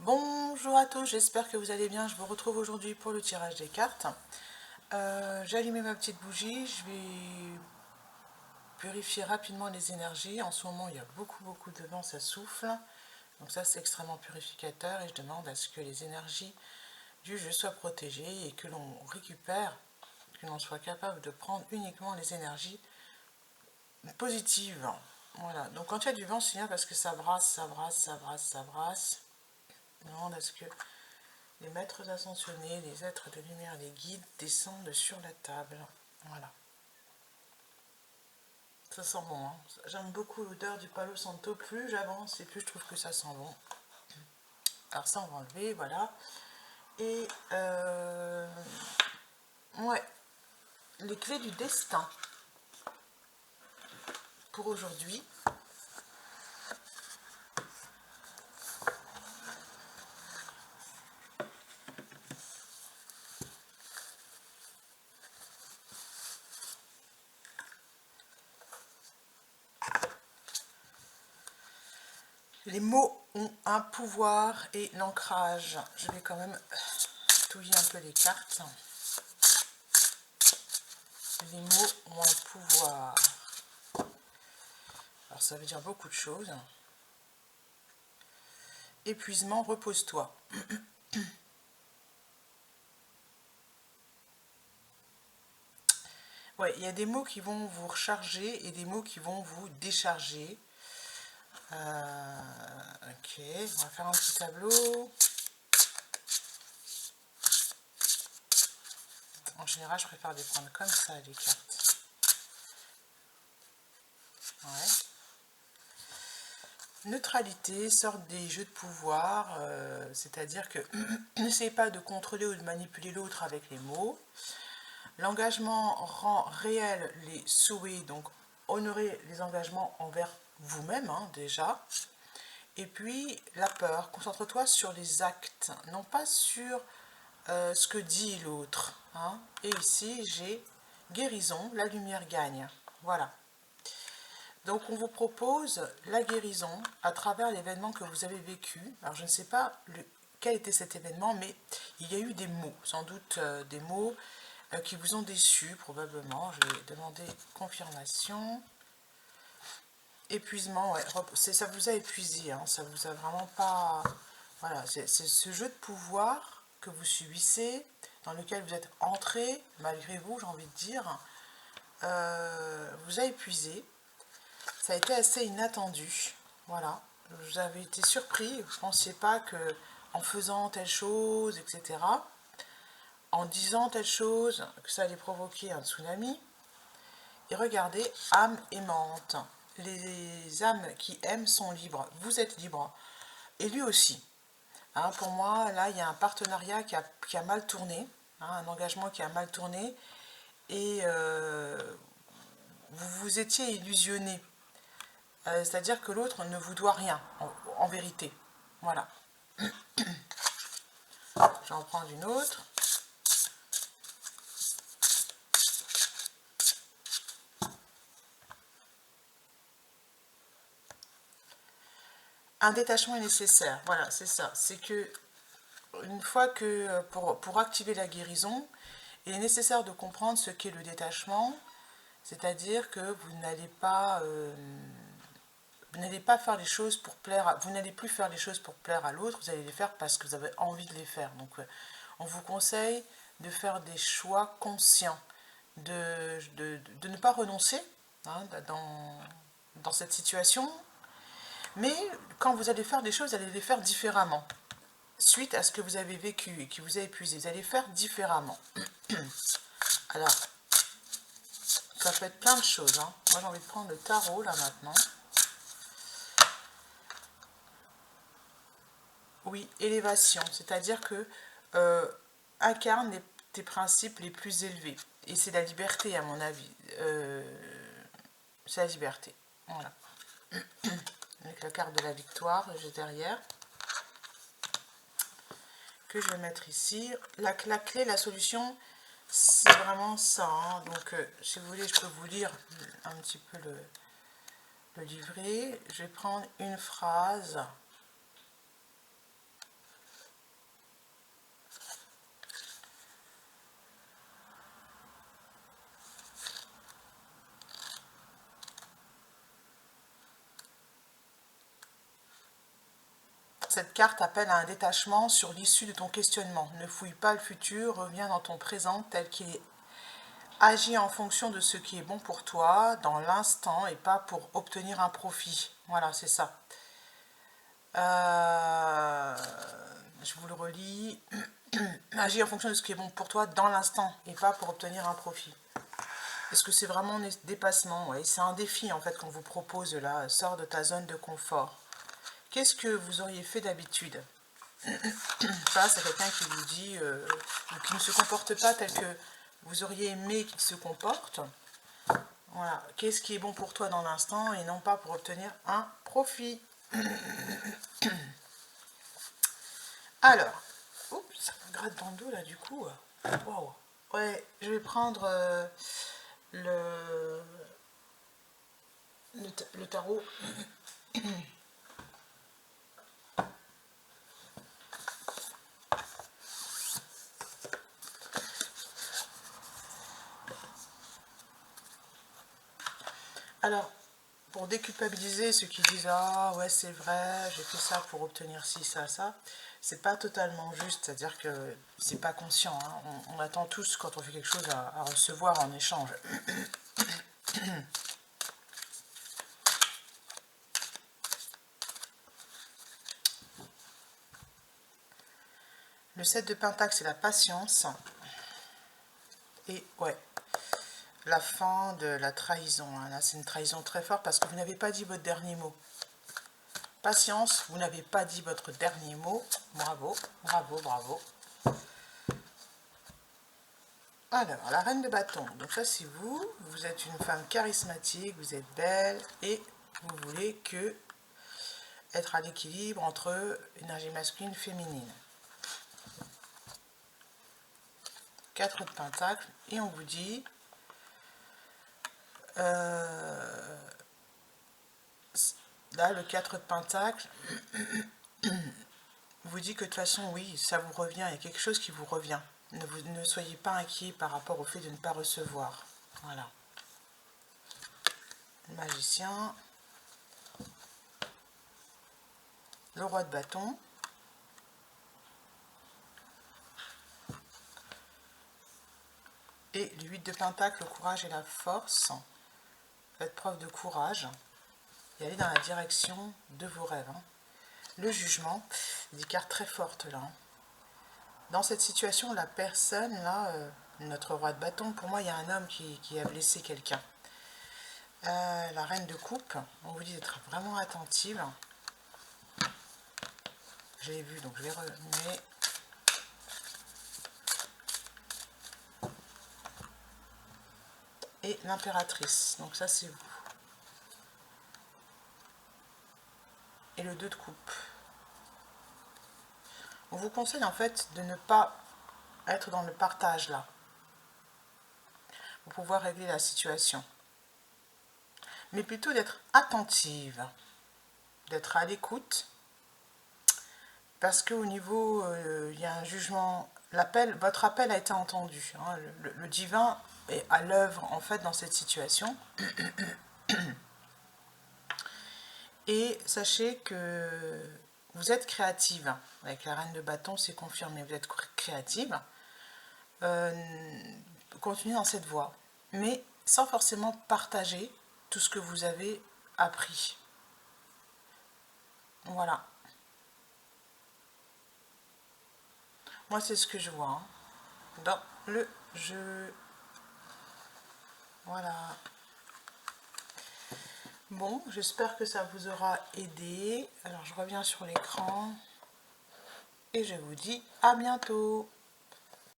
Bonjour à tous, j'espère que vous allez bien. Je vous retrouve aujourd'hui pour le tirage des cartes. J'ai allumé ma petite bougie, je vais purifier rapidement les énergies. En ce moment, il y a beaucoup de vent, ça souffle. Donc ça, c'est extrêmement purificateur et je demande à ce que les énergies du jeu soient protégées et que l'on récupère, que l'on soit capable de prendre uniquement les énergies positives. Voilà, donc quand il y a du vent, c'est bien parce que ça brasse, ça brasse, ça brasse, ça brasse. Je demande à ce que les maîtres ascensionnés, les êtres de lumière, les guides descendent sur la table. Voilà. Ça sent bon. Hein. J'aime beaucoup l'odeur du Palo Santo. Plus j'avance et plus je trouve que ça sent bon. Alors ça, on va enlever, voilà. Et ouais, les clés du destin pour aujourd'hui. Les mots ont un pouvoir et l'ancrage. Je vais quand même touiller un peu les cartes. Les mots ont un pouvoir. Alors ça veut dire beaucoup de choses. Épuisement, repose-toi. Ouais, il y a des mots qui vont vous recharger et des mots qui vont vous décharger. Ok, on va faire un petit tableau. En général, je préfère les prendre comme ça, les cartes. Ouais. Neutralité, sorte des jeux de pouvoir, c'est-à-dire que n'essayez pas de contrôler ou de manipuler l'autre avec les mots. L'engagement rend réel les souhaits, donc honorez les engagements envers vous-même, hein, déjà. Et puis, la peur, concentre-toi sur les actes, non pas sur ce que dit l'autre. Hein. Et ici, j'ai guérison, la lumière gagne. Voilà. Donc, on vous propose la guérison à travers l'événement que vous avez vécu. Alors, je ne sais pas quel était cet événement, mais il y a eu des mots, sans doute des mots qui vous ont déçu, probablement. Je vais demander confirmation. Épuisement, ouais, ça vous a épuisé, hein, ça vous a vraiment pas... Voilà, c'est ce jeu de pouvoir que vous subissez, dans lequel vous êtes entré, malgré vous, j'ai envie de dire, vous a épuisé. Ça a été assez inattendu, voilà. Vous avez été surpris, vous ne pensiez pas que en faisant telle chose, etc., en disant telle chose, que ça allait provoquer un tsunami. Et regardez, âme aimante. Les âmes qui aiment sont libres. Vous êtes libre. Et lui aussi. Hein, pour moi, là, il y a un partenariat qui a mal tourné. Hein, un engagement qui a mal tourné. Et vous vous étiez illusionné. C'est-à-dire que l'autre ne vous doit rien, en vérité. Voilà. Je vais en prendre une autre. Un détachement est nécessaire. Voilà, c'est ça. C'est que une fois que pour activer la guérison, il est nécessaire de comprendre ce qu'est le détachement, c'est-à-dire que vous n'allez pas faire les choses pour plaire, vous n'allez plus faire les choses pour plaire à l'autre, vous allez les faire parce que vous avez envie de les faire. Donc, on vous conseille de faire des choix conscients, de ne pas renoncer hein, dans cette situation, mais quand vous allez faire des choses, vous allez les faire différemment. Suite à ce que vous avez vécu et qui vous a épuisé, vous allez faire différemment. Alors, ça peut être plein de choses. Hein. Moi, j'ai envie de prendre le tarot, là, maintenant. Oui, élévation, c'est-à-dire que incarne tes principes les plus élevés. Et c'est la liberté, à mon avis. C'est la liberté. Voilà. Avec la carte de la victoire, j'ai derrière. Que je vais mettre ici. La clé, la solution, c'est vraiment ça. Hein. Donc, si vous voulez, je peux vous lire un petit peu le livret. Je vais prendre une phrase. Cette carte appelle à un détachement sur l'issue de ton questionnement. Ne fouille pas le futur, reviens dans ton présent tel qu'il est. Agis en fonction de ce qui est bon pour toi, dans l'instant, et pas pour obtenir un profit. Voilà, c'est ça. Je vous le relis. Agis en fonction de ce qui est bon pour toi, dans l'instant, et pas pour obtenir un profit. Est-ce que c'est vraiment un dépassement? Oui, c'est un défi en fait qu'on vous propose là. Sors de ta zone de confort. Qu'est-ce que vous auriez fait d'habitude face à quelqu'un qui vous dit, qui ne se comporte pas tel que vous auriez aimé qu'il se comporte? Voilà. Qu'est-ce qui est bon pour toi dans l'instant et non pas pour obtenir un profit? Alors, oups, ça me gratte dans le dos là du coup. Wow. Ouais, je vais prendre le tarot. Alors, pour déculpabiliser ceux qui disent « Ah ouais, c'est vrai, j'ai fait ça pour obtenir ci, ça, ça », c'est pas totalement juste, c'est-à-dire que c'est pas conscient. Hein. On attend tous, quand on fait quelque chose, à recevoir en échange. Le 7 de Pentacle, c'est la patience. Et ouais, la fin de la trahison. Hein. Là, c'est une trahison très forte parce que vous n'avez pas dit votre dernier mot. Patience, vous n'avez pas dit votre dernier mot. Bravo, bravo, bravo. Alors, la reine de bâton. Donc ça, c'est vous. Vous êtes une femme charismatique, vous êtes belle et vous voulez que être à l'équilibre entre énergie masculine et féminine. 4 de Pentacle. Et on vous dit... là, le 4 de Pentacle vous dit que de toute façon, oui, ça vous revient. Il y a quelque chose qui vous revient. Ne soyez pas inquiet par rapport au fait de ne pas recevoir. Voilà. Le magicien. Le roi de bâton. Et le 8 de Pentacle, le courage et la force. Faites preuve de courage. Et allez dans la direction de vos rêves. Hein. Le jugement. Des cartes très fortes là. Hein. Dans cette situation, la personne, là, notre roi de bâton, pour moi, il y a un homme qui a blessé quelqu'un. La reine de coupe, on vous dit d'être vraiment attentive. Je l'ai vu, donc je vais remettre. Et l'impératrice, donc ça c'est vous. Et le 2 de coupe. On vous conseille en fait de ne pas être dans le partage là, pour pouvoir régler la situation. Mais plutôt d'être attentive, d'être à l'écoute, parce qu'au niveau, il y a un jugement, votre appel a été entendu. Hein, le divin est à l'œuvre en fait dans cette situation. Et sachez que vous êtes créative. Avec la reine de bâton, c'est confirmé. Vous êtes créative. Continuez dans cette voie. Mais sans forcément partager tout ce que vous avez appris. Voilà. Moi, c'est ce que je vois. Hein, dans le jeu. Voilà. Bon, j'espère que ça vous aura aidé. Alors, je reviens sur l'écran. Et je vous dis à bientôt.